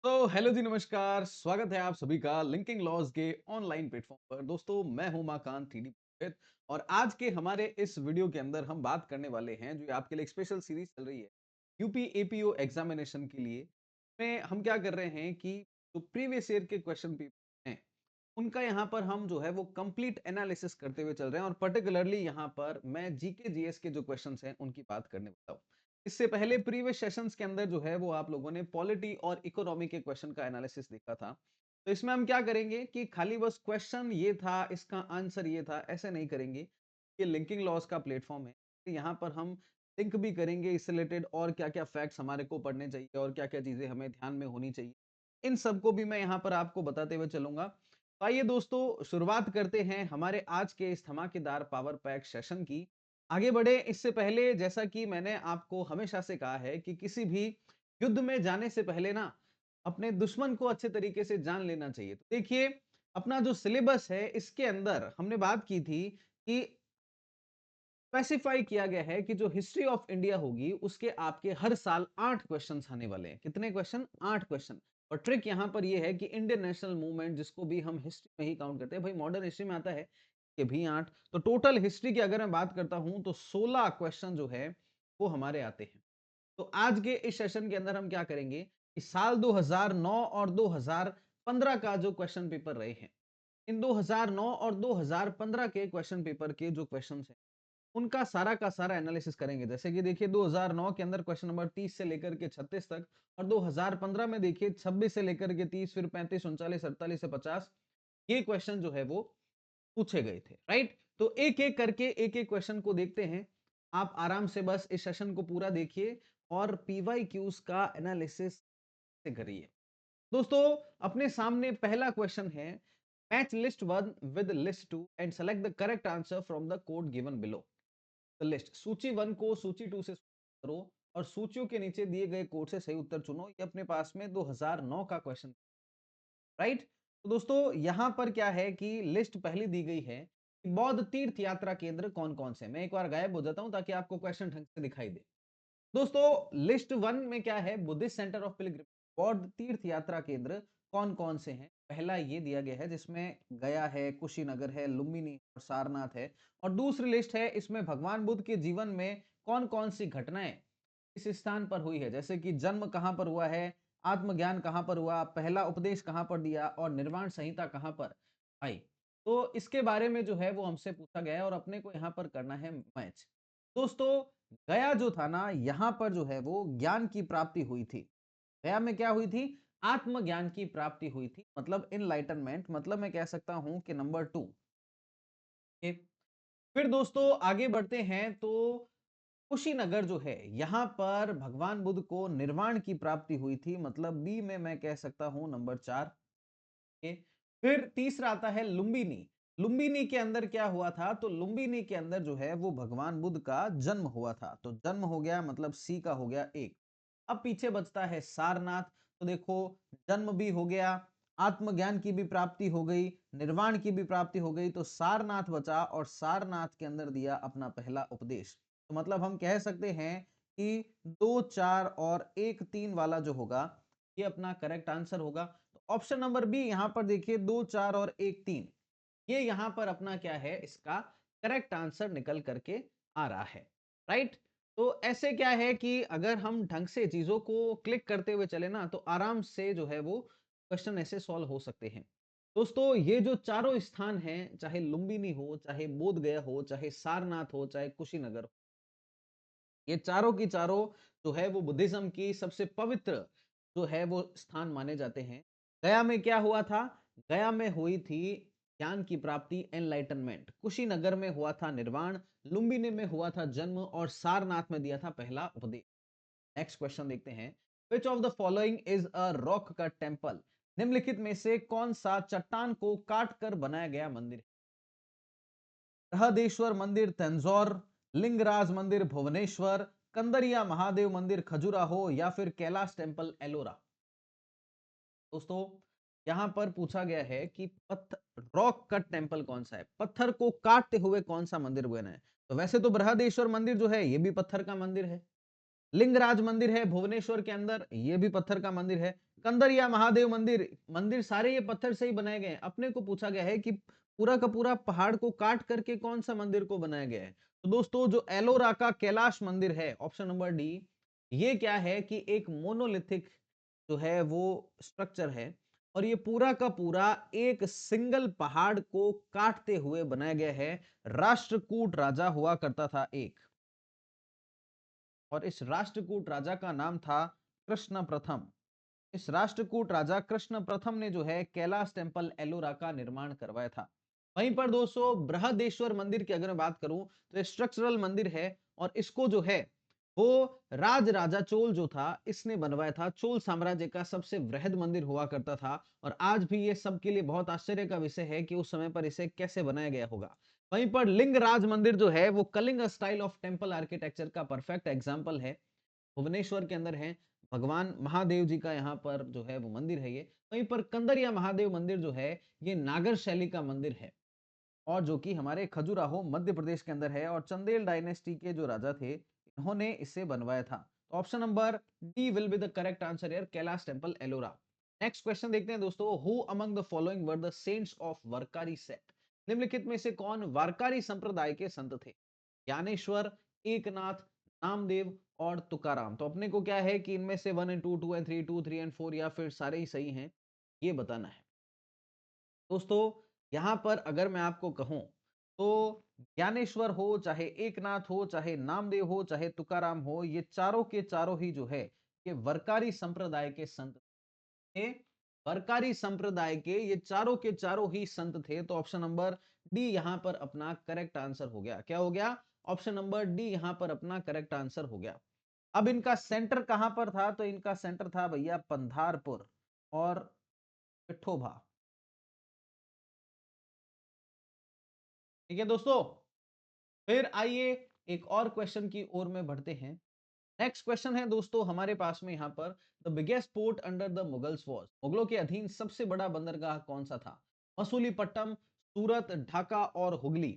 तो हेलो जी, नमस्कार। स्वागत है आप सभी का लिंकिंग लॉज के ऑनलाइन प्लेटफॉर्म पर। दोस्तों, मैं हूं उमाकांत थ्री डी और आज के हमारे इस वीडियो के अंदर हम बात करने वाले हैं जो आपके लिए एक स्पेशल सीरीज चल रही है यूपी एपीओ एग्जामिनेशन के लिए। में हम क्या कर रहे हैं कि जो प्रीवियस ईयर के क्वेश्चन पेपर हैं उनका यहाँ पर हम जो है वो कंप्लीट एनालिसिस करते हुए चल रहे हैं और पर्टिकुलरली यहाँ पर मैं जीके जीएस के जो क्वेश्चंस हैं उनकी बात करने वाला हूँ। इससे पहले प्रीवियस सेशंस के अंदर जो है वो आप लोगों ने पॉलिटी और इकोनॉमी के क्वेश्चन का एनालिसिस देखा था। तो इसमें हम क्या करेंगे कि खाली बस क्वेश्चन ये था, इसका आंसर ये था, ऐसे नहीं करेंगे। ये लिंकिंग लॉस का प्लेटफॉर्म है। तो यहाँ पर हम लिंक भी करेंगे इससे रिलेटेड और क्या-क्या फैक्ट्स हमारे को पढ़ने चाहिए और क्या-क्या चीजें हमें ध्यान में होनी चाहिए। इन सबको भी मैं यहाँ पर आपको बताते हुए चलूंगा। तो आइए दोस्तों, शुरुआत करते हैं हमारे आज के इस धमाकेदार पावर पैक सेशन की। आगे बढ़े इससे पहले जैसा कि मैंने आपको हमेशा से कहा है कि किसी भी युद्ध में जाने से पहले ना अपने दुश्मन को अच्छे तरीके से जान लेना चाहिए। तो देखिए, अपना जो सिलेबस है इसके अंदर हमने बात की थी कि स्पेसिफाई किया गया है कि जो हिस्ट्री ऑफ इंडिया होगी उसके आपके हर साल 8 क्वेश्चंस आने वाले हैं। कितने क्वेश्चन? 8 क्वेश्चन। और ट्रिक यहां पर यह है कि इंडियन नेशनल मूवमेंट जिसको भी हम हिस्ट्री में ही काउंट करते हैं, भाई मॉडर्न हिस्ट्री में आता है कि भी 8, तो टोटल हिस्ट्री की अगर मैं बात करता हूं तो 16 क्वेश्चन जो है वो हमारे आते हैं। तो आज के इस सेशन के अंदर हम क्या करेंगे कि साल 2009 और 2015 का जो क्वेश्चन पेपर रहे हैं, इन 2009 और 2015 के क्वेश्चन पेपर के जो क्वेश्चंस हैं उनका सारा का सारा एनालिसिस करेंगे। जैसे कि देखिए 2009 के अंदर क्वेश्चन नंबर 30 से लेकर के 36 तक, और 2015 में देखिए 26 से लेकर के 30, फिर 35, 39, 48 से 50 ये क्वेश्चन जो है वो पूछे गए थे, राइट। तो एक एक करके एक एक क्वेश्चन को देखते हैं। आप आराम से बस इस सेशन को पूरा देखिए और पीवाई क्यूज का एनालिसिस करिए। दोस्तों, अपने सामने पहला क्वेश्चन है, match list one with list two and select the correct answer from the code given below. The list, सूची वन को सूची टू से करो और सूचियों के नीचे दिए गए कोड से सही उत्तर चुनो। ये अपने पास में 2009 का क्वेश्चन, राइट। तो दोस्तों यहां पर क्या है कि लिस्ट पहली दी गई है कि बौद्ध तीर्थ यात्रा केंद्र कौन कौन से। मैं एक बार गायब हो जाता हूं ताकि आपको क्वेश्चन ढंग से दिखाई दे। दोस्तों लिस्ट वन में क्या है, बुद्धिस्ट सेंटर ऑफ पिलग्रिम, बौद्ध तीर्थ यात्रा केंद्र कौन कौन से हैं। पहला ये दिया गया है जिसमें गया है, कुशीनगर है, लुम्बिनी और सारनाथ है। और दूसरी लिस्ट है, इसमें भगवान बुद्ध के जीवन में कौन कौन सी घटनाएं इस स्थान पर हुई है, जैसे कि जन्म कहां पर हुआ है, आत्मज्ञान कहां पर हुआ, पहला उपदेश कहां पर दिया और निर्वाण संहिता कहां पर आई। तो इसके बारे में जो है वो हमसे पूछा गया है और अपने को यहां पर करना है मैच। दोस्तों, गया जो था ना, यहां पर जो है वो ज्ञान की प्राप्ति हुई थी। गया में क्या हुई थी? आत्मज्ञान की प्राप्ति हुई थी, मतलब इनलाइटनमेंट, मतलब मैं कह सकता हूं कि नंबर 2। फिर दोस्तों आगे बढ़ते हैं तो कुशीनगर जो है यहां पर भगवान बुद्ध को निर्वाण की प्राप्ति हुई थी, मतलब बी में मैं कह सकता हूं नंबर 4। फिर तीसरा आता है लुम्बिनी। लुम्बिनी के अंदर क्या हुआ था? तो लुम्बिनी के अंदर जो है वो भगवान बुद्ध का जन्म हुआ था, तो जन्म हो गया, मतलब सी का हो गया एक। अब पीछे बचता है सारनाथ। तो देखो, जन्म भी हो गया, आत्मज्ञान की भी प्राप्ति हो गई, निर्वाण की भी प्राप्ति हो गई, तो सारनाथ बचा और सारनाथ के अंदर दिया अपना पहला उपदेश। तो मतलब हम कह सकते हैं कि 2, 4 और 1, 3 वाला जो होगा ये अपना करेक्ट आंसर होगा। तो ऑप्शन नंबर बी यहां पर देखिए 2, 4 और 1, 3, ये यहां पर अपना क्या है, इसका करेक्ट आंसर निकल करके आ रहा है, राइट। तो ऐसे क्या है कि अगर हम ढंग से चीजों को क्लिक करते हुए चले ना तो आराम से जो है वो क्वेश्चन ऐसे सॉल्व हो सकते हैं। दोस्तों ये जो चारों स्थान हैं, चाहे लुम्बिनी हो, चाहे बोध गया हो, चाहे सारनाथ हो, चाहे कुशीनगर हो, ये चारों की चारों जो है वो बुद्धिज्म की सबसे पवित्र जो है वो स्थान माने जाते हैं। गया में क्या हुआ था? गया में हुई थी ज्ञान की प्राप्ति, एनलाइटनमेंट। कुशीनगर में हुआ था निर्वाण, लुम्बिनी में हुआ था जन्म और सारनाथ में दिया था पहला उपदेश। नेक्स्ट क्वेश्चन देखते हैं, विच of the following is a rock cut temple. निम्नलिखित में से कौन सा चट्टान को काट कर बनाया गया मंदिर है? बृहदेश्वर मंदिर तंजौर, लिंगराज मंदिर भुवनेश्वर, कंदरिया महादेव मंदिर खजुराहो या फिर कैलाश टेम्पल एलोरा। दोस्तों यहां पर पूछा गया है कि पत्थर रॉक कट टेम्पल कौन सा है, पत्थर को काटते हुए कौन सा मंदिर बना है। तो वैसे तो बृहदेश्वर मंदिर जो है ये भी पत्थर का मंदिर है, लिंगराज मंदिर है भुवनेश्वर के अंदर, ये भी पत्थर का मंदिर है, कंदरिया महादेव मंदिर, मंदिर सारे ये पत्थर से ही बनाए गए हैं। अपने को पूछा गया है कि पूरा का पूरा पहाड़ को काट करके कौन सा मंदिर को बनाया गया है। तो दोस्तों जो एलोरा का कैलाश मंदिर है, ऑप्शन नंबर डी, ये क्या है कि एक मोनोलिथिक जो है वो स्ट्रक्चर है और ये पूरा का पूरा एक सिंगल पहाड़ को काटते हुए बनाया गया है। राष्ट्रकूट राजा हुआ करता था एक, और इस राष्ट्रकूट राजा का नाम था कृष्ण प्रथम। इस राष्ट्रकूट राजा कृष्ण प्रथम ने जो है कैलाश टेम्पल एलोरा का निर्माण करवाया था। वहीं पर दोस्तों बृहदेश्वर मंदिर की अगर मैं बात करूं तो ये स्ट्रक्चरल मंदिर है और इसको जो है वो राज राजा चोल जो था इसने बनवाया था। चोल साम्राज्य का सबसे वृहद मंदिर हुआ करता था और आज भी ये सबके लिए बहुत आश्चर्य का विषय है कि उस समय पर इसे कैसे बनाया गया होगा। वहीं पर लिंगराज मंदिर जो है वो Kalinga style of temple architecture का परफेक्ट एग्जाम्पल है, भुवनेश्वर के अंदर है। भगवान महादेव जी का यहाँ पर जो है वो मंदिर है ये। वहीं पर कंदरिया महादेव मंदिर जो है ये नागर शैली का मंदिर है और जो कि हमारे खजुराहो मध्य प्रदेश के अंदर है और चंदेल डायनेस्टी के जो राजा थे इन्होंने इसे बनवाया था। तो option number D will be the correct answer here, Kailash temple Ellora. Next question देखते हैं दोस्तों, who among the following were the saints of Warkari sect. निम्नलिखित में से कौन वारकारी संप्रदाय के संत थे? ज्ञानेश्वर, एकनाथ, नामदेव और तुकाराम। तो अपने को क्या है कि इनमें से 1 एंड 2, 2 एंड 3, 2, 3 एंड 4 या फिर सारे ही सही हैं, ये बताना है। दोस्तों यहां पर अगर मैं आपको कहूं तो ज्ञानेश्वर हो, चाहे एकनाथ हो, चाहे नामदेव हो, चाहे तुकाराम हो, ये चारों के चारों ही जो है ये वरकारी संप्रदाय के संत थे। वरकारी संप्रदाय के ये चारों के चारों ही संत थे। तो ऑप्शन नंबर डी यहां पर अपना करेक्ट आंसर हो गया। क्या हो गया? ऑप्शन नंबर डी यहां पर अपना करेक्ट आंसर हो गया। अब इनका सेंटर कहां पर था? तो इनका सेंटर था भैया पंधारपुर और पिठोभा। ठीक है दोस्तों, फिर आइए एक और क्वेश्चन की ओर में बढ़ते हैं। नेक्स्ट क्वेश्चन है दोस्तों हमारे पास में यहाँ पर, the biggest port under the Mughals was, मुगलों के अधीन सबसे बड़ा बंदरगाह कौन सा था? मसूलीपट्टनम, सूरत, ढाका और हुगली।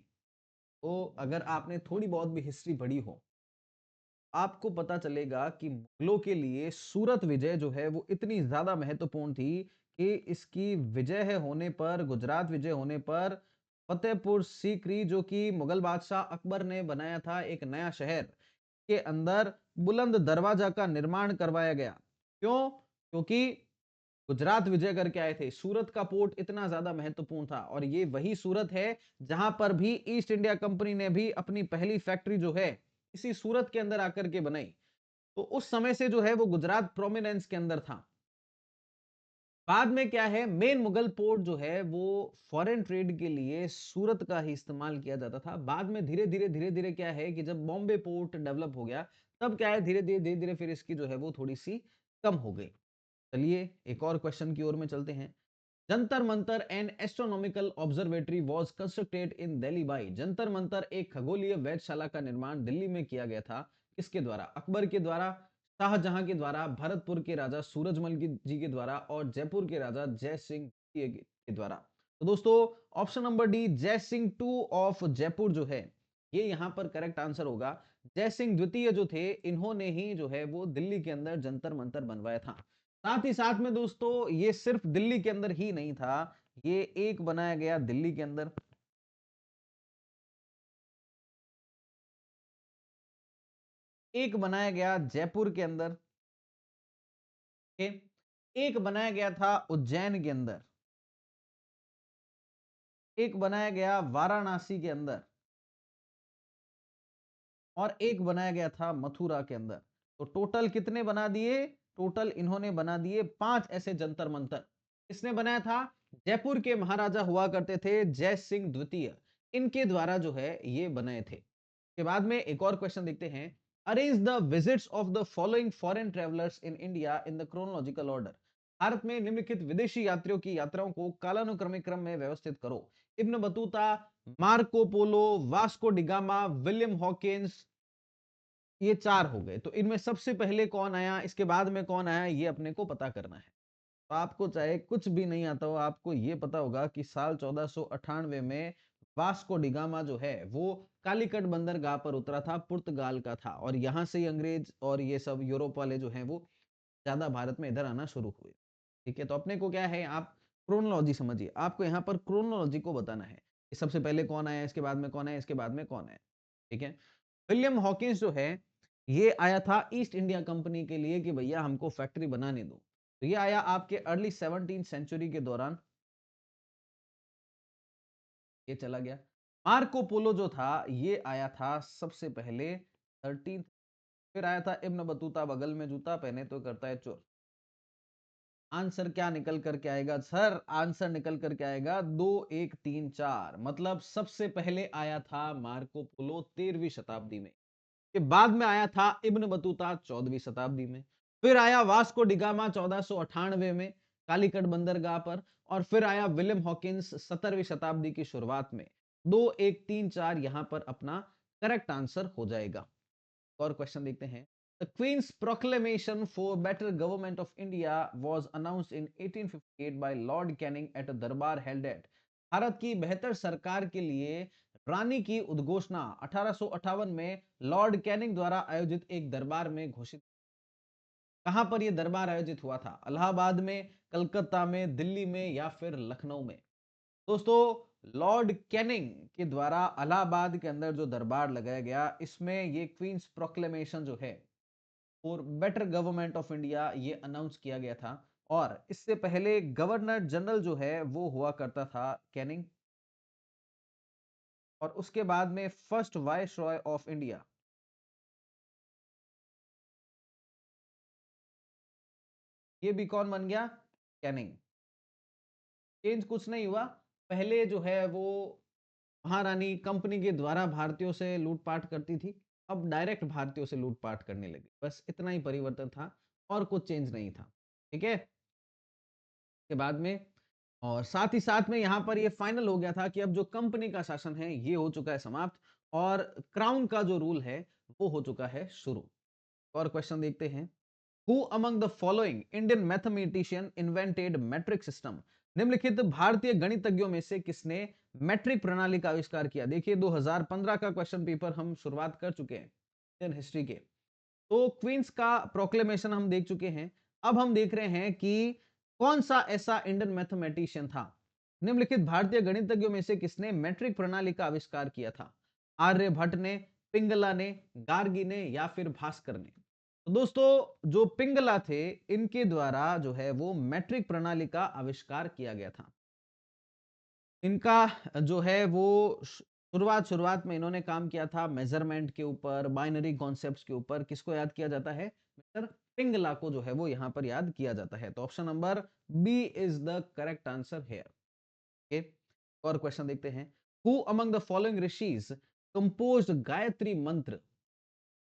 तो अगर आपने थोड़ी बहुत भी हिस्ट्री पढ़ी हो आपको पता चलेगा कि मुगलों के लिए सूरत विजय जो है वो इतनी ज्यादा महत्वपूर्ण थी कि इसकी विजय है होने पर, गुजरात विजय होने पर फतेहपुर सीकरी जो कि मुगल बादशाह अकबर ने बनाया था एक नया शहर के अंदर, बुलंद दरवाजा का निर्माण करवाया गया। क्यों? क्योंकि गुजरात विजय करके आए थे। सूरत का पोर्ट इतना ज्यादा महत्वपूर्ण था और ये वही सूरत है जहां पर भी ईस्ट इंडिया कंपनी ने भी अपनी पहली फैक्ट्री जो है इसी सूरत के अंदर आकर के बनाई। तो उस समय से जो है वो गुजरात प्रोमिनेंस के अंदर था। बाद में क्या है, मेन मुगल पोर्ट जो है वो फॉरेन ट्रेड के लिए सूरत का ही इस्तेमाल किया जाता था। बाद में धीरे धीरे क्या है कि जब बॉम्बे पोर्ट डेवलप हो गया तब क्या है धीरे धीरे फिर इसकी जो है वो थोड़ी सी कम हो गई। चलिए एक और क्वेश्चन की ओर में चलते हैं। Jantar Mantar and astronomical observatory was constructed in Delhi by. Jantar Mantar एक खगोलीय वेधशाला का निर्माण दिल्ली में किया गया था। किसके द्वारा? अकबर के द्वारा, शाहजहां के द्वारा, भरतपुर के राजा सूरजमल जी के द्वारा और जयपुर के राजा जय सिंह के द्वारा। तो दोस्तों ऑप्शन नंबर डी जय सिंह टू ऑफ जयपुर जो है ये यहां पर करेक्ट आंसर होगा। जय सिंह द्वितीय जो थे इन्होंने ही जो है वो दिल्ली के अंदर जंतर मंतर बनवाया था। साथ ही साथ में दोस्तों ये सिर्फ दिल्ली के अंदर ही नहीं था, ये एक बनाया गया दिल्ली के अंदर, एक बनाया गया जयपुर के अंदर, एक बनाया गया था उज्जैन के अंदर, एक बनाया गया वाराणसी के अंदर और एक बनाया गया था मथुरा के अंदर। तो टोटल कितने बना दिए? टोटल इन्होंने बना दिए 5 ऐसे जंतर मंतर। इसने बनाया था, जयपुर के महाराजा हुआ करते थे जय सिंह द्वितीय, इनके द्वारा जो है ये बनाए थे। के बाद में एक और क्वेश्चन देखते हैं, arrange the visits of the following foreign travellers in India in the chronological order. Bharat में निम्नलिखित विदेशी यात्रियों की यात्राओं को कालानुक्रमिक क्रम में व्यवस्थित करो। Ibn Battuta, Marco Polo, Vasco da Gama, William Hawkins. ये 4 हो गए। तो इनमें सबसे पहले कौन आया, इसके बाद में कौन आया, ये अपने को पता करना है। तो आपको चाहे कुछ भी नहीं आता हो आपको ये पता होगा कि साल 1498 में वास्को डिगामा जो है वो कालीकट बंदरगाह पर उतरा था, पुर्तगाल का था और यहां से ही अंग्रेज और ये सब यूरोप वाले जो हैं वो ज्यादा भारत में इधर आना शुरू हुए। ठीक है, तो अपने को क्या है, आप क्रोनोलॉजी समझिए, आपको यहाँ पर क्रोनोलॉजी को बताना है कि सबसे पहले कौन आया, इसके बाद में कौन आया, इसके बाद में कौन आया। ठीक है, विलियम हॉकिंस जो है ये आया था ईस्ट इंडिया कंपनी के लिए कि भैया हमको फैक्ट्री बनाने दो। तो ये आया आपके अर्ली 17th सेंचुरी के दौरान, ये चला गया। मार्को पोलो जो था ये आया था सबसे पहले 13th। फिर आया था इब्न बतूता, बगल में जूता पहने तो करता है चोर। आंसर क्या निकल करके आएगा सर? आंसर निकल करके आएगा 2134, मतलब सबसे पहले आया था मार्को पोलो 13वीं शताब्दी में। के बाद में आया था इब्न बतूता 14वीं शताब्दी में। फिर आया वास्को डिगामा 1498 में कालीकट बंदरगाह पर। और फिर आया विलियम हॉकिंस 17वीं शताब्दी की शुरुआत में। 2134 यहां पर अपना करेक्ट आंसर हो जाएगा। और क्वेश्चन देखते हैं। The Queen's Proclamation for Better Government of India was announced in 1858 by Lord Canning at a दरबार held at। भारत की बेहतर सरकार के लिए रानी की उद्घोषणा 1858 में लॉर्ड कैनिंग द्वारा आयोजित एक दरबार में घोषित। कहां पर यह दरबार आयोजित हुआ था? इलाहाबाद में, कलकत्ता में, दिल्ली में या फिर लखनऊ में? दोस्तों, लॉर्ड कैनिंग के द्वारा इलाहाबाद के अंदर जो दरबार लगाया गया, इसमें ये क्वींस प्रोक्लेमेशन जो है for better government of India ये अनाउंस किया गया था। और इससे पहले गवर्नर जनरल जो है वो हुआ करता था कैनिंग। और उसके बाद में first vice Roy of India, ये भी कौन बन गया? कैनिंग। चेंज कुछ नहीं हुआ। पहले जो है वो महारानी कंपनी के द्वारा भारतीयों से लूटपाट करती थी, अब डायरेक्ट भारतीयों से लूटपाट करने लगी, बस इतना ही परिवर्तन था और कुछ चेंज नहीं था। ठीक है, के बाद में और साथ ही साथ में यहां पर ये फाइनल हो गया था कि अब जो कंपनी का शासन है ये हो चुका है समाप्त और क्राउन का जो रूल है वो हो चुका है शुरू। और क्वेश्चन देखते हैं। Who among the following Indian mathematician invented metric system? निम्नलिखित भारतीय गणितज्ञों में से किसने मैट्रिक प्रणाली का आविष्कार किया? देखिए 2015 का क्वेश्चन पेपर हम शुरुआत कर चुके हैं इंडियन हिस्ट्री के। तो क्वींस का प्रोक्लेमेशन हम देख चुके हैं। अब हम देख रहे हैं कि कौन सा ऐसा इंडियन मैथमेटिशियन था। निम्नलिखित भारतीय गणितज्ञों में से किसने मैट्रिक प्रणाली का आविष्कार किया था? आर्यभट्ट ने, पिंगला ने, गार्गी ने या फिर भास्कर ने? तो दोस्तों, जो पिंगला थे इनके द्वारा जो है वो मैट्रिक प्रणाली का आविष्कार किया गया था। इनका जो है वो शुरुआत शुरुआत में इन्होंने काम किया था मेजरमेंट के ऊपर, बाइनरी कॉन्सेप्ट्स के ऊपर। किसको याद किया जाता है? मिस्टर पिंगला को जो है वो यहां पर याद किया जाता है। तो option number B is the correct answer here. Okay, और क्वेश्चन देखते हैं। Who among the following rishis composed Gayatri mantra?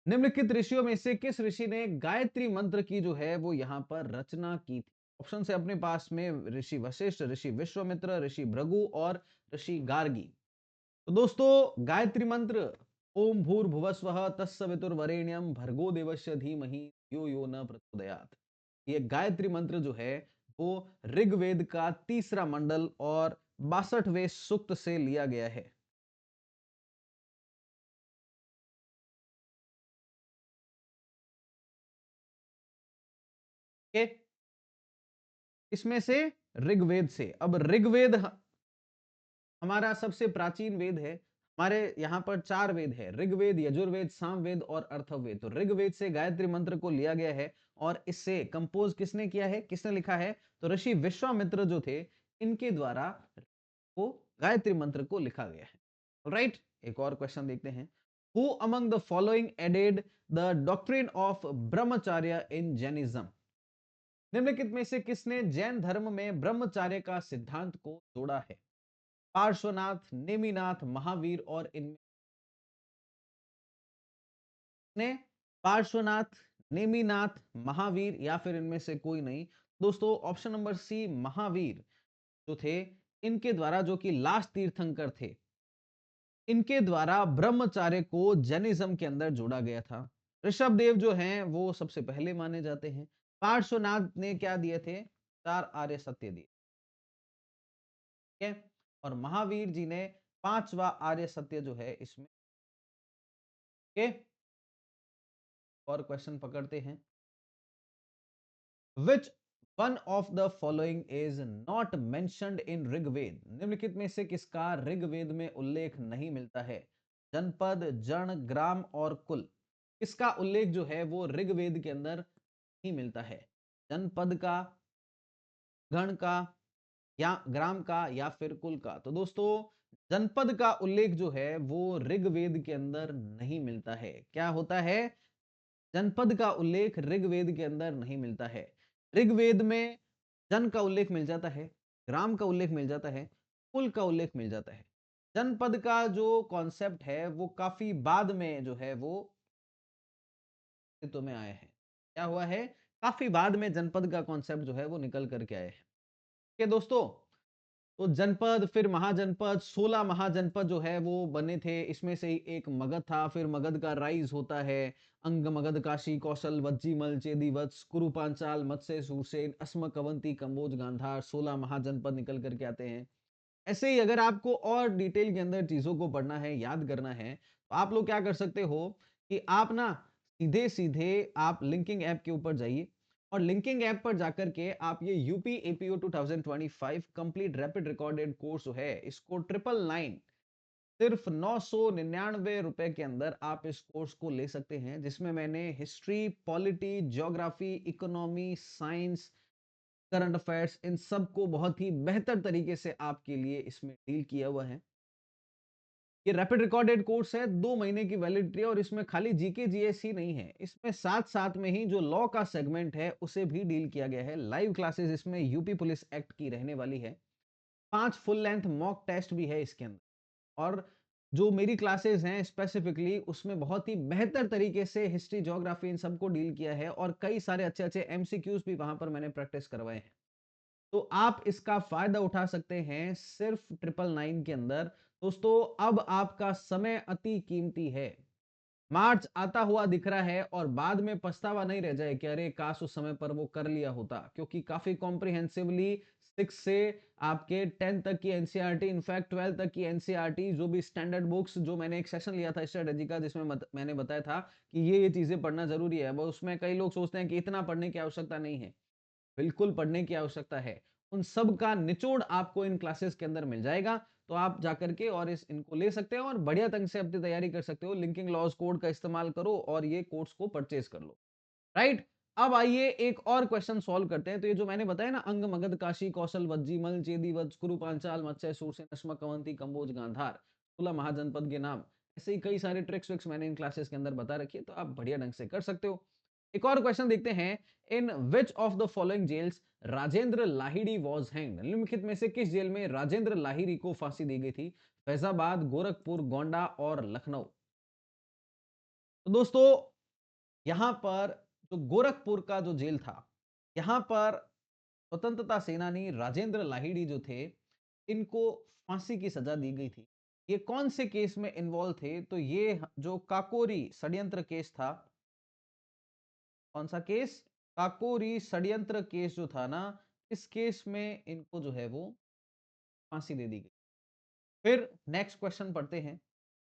निम्नलिखित ऋषियों में से किस ऋषि ने गायत्री मंत्र की जो है वो यहां पर रचना की थी? ऑप्शन है अपने पास में ऋषि वशिष्ठ, ऋषि विश्वामित्र, ऋषि भृगु और ऋषि गार्गी। तो दोस्तों, गायत्री मंत्र ओम भूर्भुवस्वः तत्सवितुर्वरेण्यम भर्गो देवस्य धीमहि यो यो न प्रचोदयात्। ये गायत्री मंत्र जो है वो ऋग्वेद का तीसरा मंडल और 62वें सूक्त से लिया गया है। ओके, इसमें से ऋग्वेद से। अब ऋग्वेद हमारा सबसे प्राचीन वेद है। हमारे यहाँ पर 4 वेद है, ऋग्वेद, यजुर्वेद, सामवेद और अर्थवेद। तो ऋग्वेद से गायत्री मंत्र को लिया गया है और इससे कंपोज किसने किया है, किसने लिखा है? तो ऋषि विश्वामित्र जो थे इनके द्वारा वो गायत्री मंत्र को लिखा गया है। राइट, एक और क्वेश्चन देखते हैं। Who among the following added the doctrine of Brahmacharya in Jainism? निम्नलिखित में से किसने जैन धर्म में ब्रह्मचर्य का सिद्धांत को जोड़ा है? पार्श्वनाथ, नेमिनाथ, महावीर और इनमें ने पार्श्वनाथ, नेमिनाथ, महावीर या फिर इनमें से कोई नहीं? दोस्तों, ऑप्शन नंबर सी महावीर जो थे इनके द्वारा, जो कि लास्ट तीर्थंकर थे, इनके द्वारा ब्रह्मचार्य को जैनिज्म के अंदर जोड़ा गया था। ऋषभ देव जो हैं वो सबसे पहले माने जाते हैं। पार्श्वनाथ ने क्या दिए थे? 4 आर्य सत्य दिए। ठीक है, और महावीर जी ने 5वां आर्य सत्य जो है इसमें। ओके, और क्वेश्चन पकड़ते हैं। Which one of the following is not mentioned in Rigveda. निम्नलिखित में से किसका ऋग्वेद में उल्लेख नहीं मिलता है? जनपद, जन, ग्राम और कुल। किसका उल्लेख जो है वो ऋग्वेद के अंदर नहीं मिलता है? जनपद का, गण का, या ग्राम का, या फिर कुल का? तो दोस्तों, जनपद का उल्लेख जो है वो ऋग्वेद के अंदर नहीं मिलता है। क्या होता है? जनपद का उल्लेख ऋग्वेद के अंदर नहीं मिलता है। ऋग्वेद में जन का उल्लेख मिल जाता है, ग्राम का उल्लेख मिल जाता है, कुल का उल्लेख मिल जाता है। जनपद का जो कॉन्सेप्ट है वो काफी बाद में जो है वो अस्तित्व में आए हैं। क्या हुआ है? काफी बाद में जनपद का कॉन्सेप्ट जो है वो निकल करके आए हैं। ठीक है दोस्तों, तो जनपद, फिर महाजनपद, 16 महाजनपद जो है वो बने थे। इसमें से ही एक मगध था, फिर मगध का राइज होता है। अंग, मगध, काशी, कौशल, वज्जीमल, चेदी, वत्स, कुरु, पांचाल, मत्स्य, सूरसेन, अस्मक, अवंती, कंबोज, गांधार, 16 महाजनपद निकल करके आते हैं। ऐसे ही अगर आपको और डिटेल के अंदर चीजों को पढ़ना है, याद करना है, तो आप लोग क्या कर सकते हो कि आप ना सीधे सीधे आप लिंकिंग ऐप के ऊपर जाइए, और लिंकिंग ऐप पर जाकर के आप ये UP APO 2025 complete rapid recorded course है, इसको 999 सिर्फ 999 रुपए के अंदर आप इस कोर्स को ले सकते हैं, जिसमें मैंने history, polity, geography, economy, science, current affairs, इन सब को बहुत ही बेहतर तरीके से आपके लिए इसमें डील किया हुआ है। ये रैपिड रिकॉर्डेड कोर्स है, 2 महीने की वैलिडिटी है, और इसमें खाली जीके जीएस ही नहीं है, इसमें साथ साथ में ही जो लॉ का सेगमेंट है उसे भी डील किया गया है। लाइव क्लासेस इसमें यूपी पुलिस एक्ट की रहने वाली है। 5 फुल लेंथ मॉक टेस्ट भी है इसके अंदर, और जो मेरी क्लासेस हैं स्पेसिफिकली उसमें बहुत ही बेहतर तरीके से हिस्ट्री, ज्योग्राफी, इन सबको डील किया है, और कई सारे अच्छे अच्छे एमसीक्यूज भी वहां पर मैंने प्रैक्टिस करवाए हैं। तो आप इसका फायदा उठा सकते हैं सिर्फ 999 के अंदर। दोस्तों, अब आपका समय अति कीमती है। मार्च आता हुआ दिख रहा है, और बाद में पछतावा नहीं रह जाए कि अरे काश उस समय पर वो कर लिया होता, क्योंकि काफी कॉम्प्रिहेंसिवली 6 से आपके 10 तक की एनसीईआरटी, इनफैक्ट 12 तक की एनसीईआरटी, जो भी स्टैंडर्ड बुक्स, जो मैंने एक सेशन लिया था स्ट्रेटेजी का जिसमें मैंने बताया था कि ये चीजें पढ़ना जरूरी है, वो उसमें कई लोग सोचते हैं कि इतना पढ़ने की आवश्यकता नहीं है। बिल्कुल पढ़ने की आवश्यकता है। उन सब का निचोड़ आपको इन क्लासेस के अंदर मिल जाएगा। तो आप जाकर के और इनको ले सकते हो, और बढ़िया ढंग से अपनी तैयारी कर सकते हो। लिंकिंग लॉज कोड का इस्तेमाल करो और ये कोर्स को परचेज कर लो। राइट? अब आइए एक और क्वेश्चन सॉल्व करते हैं। तो ये जो मैंने बताया ना, अंग, मगध, काशी, कौशल, वज्जीमल, चेदी, वत्स, कुरु, पांचाल, मत्स्य, सूरसेन, अश्मक, अवंती, कंबोज, गांधार, 16 महाजनपद के नाम। ऐसे ही कई सारे ट्रिक्स विक्स मैंने इन क्लासेस के अंदर बता रखी है, तो आप बढ़िया ढंग से कर सकते हो। एक और क्वेश्चन देखते हैं। In which of the following jails Rajendra Lahiri was hanged? निम्नलिखित में से किस जेल में राजेंद्र लाहिड़ी को फांसी दी गई थी? फैजाबाद, गोरखपुर, गोंडा और लखनऊ। तो दोस्तों, यहां पर जो गोरखपुर का जो जेल था, यहां पर स्वतंत्रता सेनानी राजेंद्र लाहिड़ी जो थे, इनको फांसी की सजा दी गई थी। ये कौन से केस में इन्वॉल्व थे? तो ये जो काकोरी षड्यंत्र केस था। कौन सा केस? काकोरी षड्यंत्र केस जो था ना, इस केस में इनको जो है वो फांसी दे दी गई। फिर नेक्स्ट क्वेश्चन पढ़ते हैं।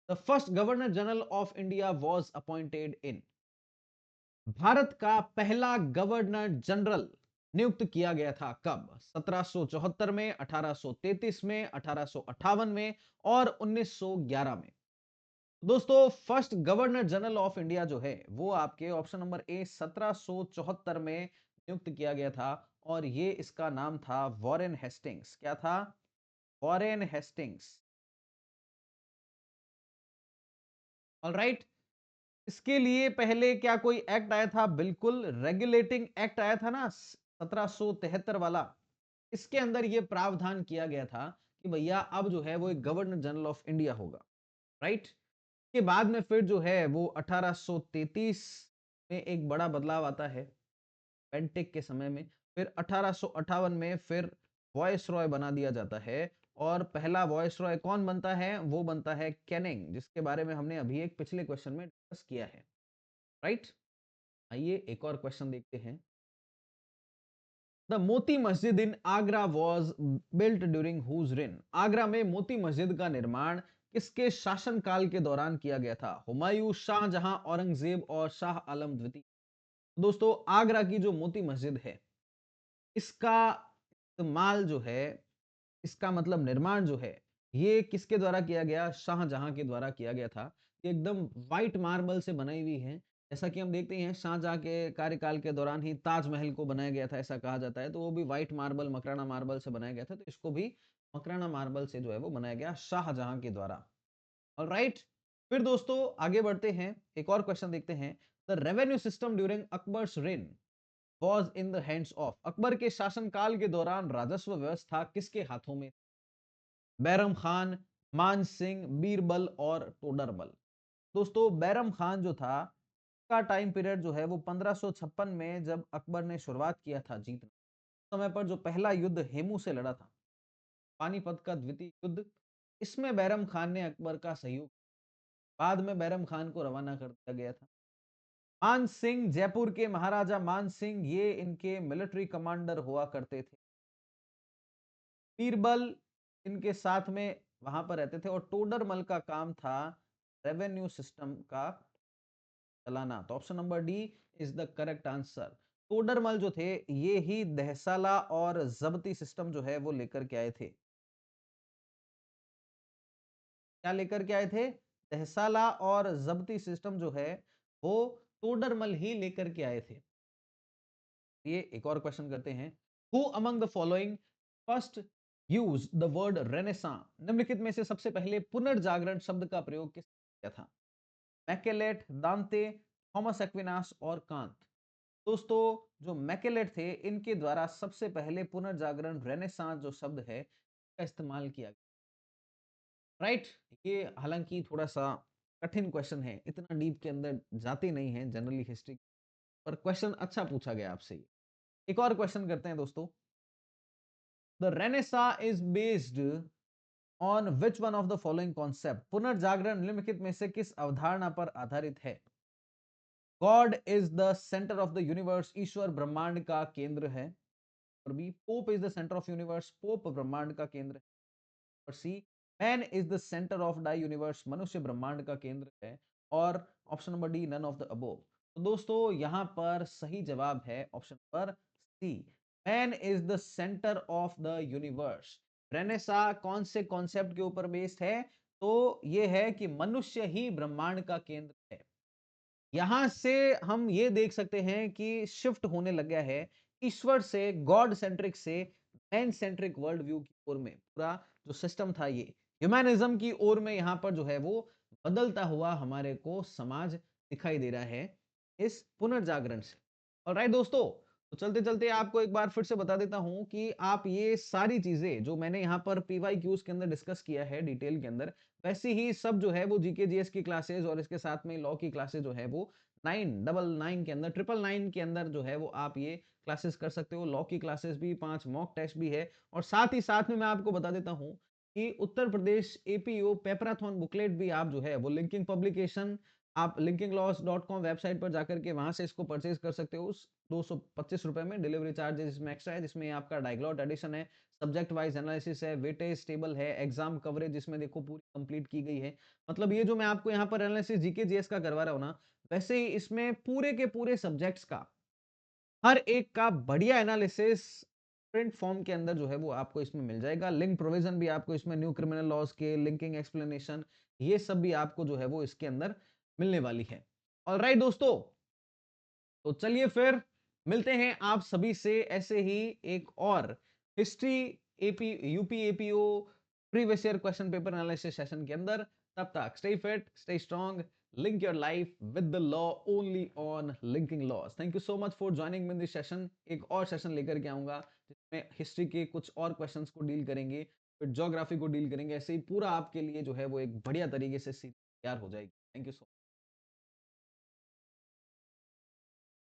The first governor general of India was appointed in? Bharat का पहला गवर्नर जनरल नियुक्त किया गया था कब? 1774 में, 1833 में, 1858 में और 1911 में। दोस्तों, first governor general of India जो है वो आपके ऑप्शन नंबर ए 1774 में नियुक्त किया गया था, और ये इसका नाम था वॉरेन हेस्टिंग्स। क्या था? Warren Hastings. ऑलराइट। इसके लिए पहले क्या कोई एक्ट आया था? बिल्कुल, रेगुलेटिंग एक्ट आया था ना, 1773 वाला। इसके अंदर यह प्रावधान किया गया था कि भैया अब जो है वो एक गवर्नर जनरल ऑफ इंडिया होगा। राइट? के बाद में फिर जो है वो 1833 में एक बड़ा बदलाव आता है, पेंटिक के समय में। फिर 1858 में फिर वॉइस रॉय बना दिया जाता है, और पहला वॉइस रॉय कौन बनता है? वो बनता है कैनिंग, जिसके बारे में हमने अभी एक पिछले क्वेश्चन में डिस्कस किया है। राइट? आइए एक और क्वेश्चन देखते हैं। The Moti Masjid in Agra was built during whose reign? Agra में मोती मस्जिद का निर्माण किसके शासनकाल के दौरान किया गया था? हुमायूं, शाहजहां, औरंगजेब और शाह आलम द्वितीय। दोस्तों, आगरा की जो मोती मस्जिद है, इसका इस्तेमाल जो है, इसका मतलब निर्माण जो है, ये किसके द्वारा किया गया? शाहजहां के द्वारा किया गया था। ये एकदम व्हाइट मार्बल से बनाई हुई है। जैसा कि हम देखते हैं शाहजहां के कार्यकाल के दौरान ही ताजमहल को बनाया गया था, ऐसा कहा जाता है। तो वो भी व्हाइट मार्बल, मकराना मार्बल से बनाया गया था। तो इसको भी मकराना मार्बल से जो है वो बनाया गया शाहजहां के द्वारा। ऑलराइट, फिर दोस्तों आगे बढ़ते हैं, एक और क्वेश्चन देखते हैं। The revenue system during Akbar's rain was in the hands of. Akbar के शासनकाल के दौरान राजस्व व्यवस्था किसके हाथों में? बैरम खान, मान सिंह, बीरबल और टोडरमल। दोस्तों बैरम खान जो था का टाइम पीरियड जो है वो 1556 में जब अकबर ने शुरुआत किया था जीतना, समय पर जो पहला युद्ध हेमू से लड़ा था, पानीपत का द्वितीय युद्ध, इसमें बैरम खान ने अकबर का सहयोग, बाद में बैरम खान को रवाना कर दिया गया था। मान सिंह, जयपुर के महाराजा मान सिंह, ये इनके मिलिट्री कमांडर हुआ करते थे। बीरबल इनके साथ में वहां पर रहते थे, और टोडरमल का काम था रेवेन्यू सिस्टम का चलाना। तो option number D is the correct answer. Todarmal जो थे, ये ही दहसाला और जब्ती सिस्टम जो है वो लेकर के आए थे। क्या लेकर के आए थे? तहसाला और जब्ती सिस्टम जो है वो टोडरमल ही लेकर के आए थे। ये एक और क्वेश्चन करते हैं। Who among the following first use the word renaissance. निम्नलिखित में से सबसे पहले पुनर्जागरण शब्द का प्रयोग किसने किया था? मैकेलेट, दांते, थॉमस एक्विनास और कांत। दोस्तों जो मैकेलेट थे, इनके द्वारा सबसे पहले पुनर्जागरण रेनेसां जो शब्द है का इस्तेमाल किया गया। राइट, ये हालांकि थोड़ा सा कठिन क्वेश्चन है, इतना डीप के अंदर जाते नहीं है जनरली हिस्ट्री, पर क्वेश्चन अच्छा पूछा गया आपसे। एक और क्वेश्चन करते हैं दोस्तों। The renaissance is based on which one of the following concept. पुनर्जागरण निम्नलिखित में से किस अवधारणा पर आधारित है? God is the centre of the universe, ईश्वर ब्रह्मांड का केंद्र है। और B, pope is the centre of universe, pope ब्रह्मांड का केंद्र है। और C, man is the centre of the universe, मनुष्य ब्रह्मांड का केंद्र है। और option number D, none of the above. तो दोस्तों यहां पर सही जवाब है option number C, man is the centre of the universe. Renaissance कौन से कॉन्सेप्ट के ऊपर बेस्ड है? तो यह है कि मनुष्य ही ब्रह्मांड का केंद्र है। यहां से हम ये देख सकते हैं कि शिफ्ट होने लग गया है ईश्वर से, गॉड सेंट्रिक से मैन सेंट्रिक वर्ल्ड व्यू की ओर में। पूरा जो सिस्टम था ये ह्यूमैनिज्म की ओर में यहां पर जो है वो बदलता हुआ हमारे को समाज दिखाई दे रहा है इस पुनर्जागरण से। और राइट दोस्तों, तो चलते चलते आपको एक बार फिर से बता देता हूं कि आप ये सारी चीजें जो मैंने यहाँ पर PYQs के अंदर डिस्कस किया है डिटेल के अंदर, वैसे ही सब जो है वो जीके जीएस की क्लासेस और इसके साथ में लॉ की क्लासेस जो है वो 999 के अंदर, 999 के अंदर जो है वो आप ये क्लासेस कर सकते हो। लॉ की क्लासेस भी, 5 मॉक टेस्ट भी है, और साथ ही साथ में मैं आपको बता देता हूं कि उत्तर प्रदेश APO पेपराथन बुकलेट भी आप जो है वो लिंकिंग पब्लिकेशन, आप linkinglaws.com वेबसाइट पर जाकर के वहां से इसको परचेज कर सकते हो। उस 225 रुपए में डिलीवरी चार्ज इसमें एक्स्ट्रा है, जिसमें आपका डायग्लॉट एडिशन है, सब्जेक्ट वाइज एनालिसिस है, वेटेज टेबल है, एग्जाम कवरेज जिसमें देखो पूरी कंप्लीट की गई है। मतलब ये जो मैं आपको यहाँ पर एनालिसिस जीके जीएस का करवा रहा हूँ ना, वैसे ही इसमें पूरे के पूरे सब्जेक्ट्स का हर एक का बढ़िया एनालिसिस प्रिंट फॉर्म के अंदर जो है वो आपको इसमें मिल जाएगा। लिंक प्रोविजन भी आपको इसमें, न्यू क्रिमिनल लॉज के लिंकिंग एक्सप्लेनेशन, ये सब भी आपको जो है वो इसके अंदर मिलने वाली है। ऑलराइट दोस्तों, तो चलिए फिर मिलते हैं आप सभी से ऐसे ही एक और history AP UP APO previous year question paper analysis session के अंदर। तब तक stay fit, stay strong, link your life with the law only on linking laws. Thank you so much for joining in this session. एक और session लेकर के आऊंगा जिसमें हिस्ट्री के कुछ और क्वेश्चंस को डील करेंगे, फिर ज्योग्राफी को डील करेंगे। ऐसे ही पूरा आपके लिए जो है वो एक बढ़िया तरीके से तैयार हो जाएगी। Thank you so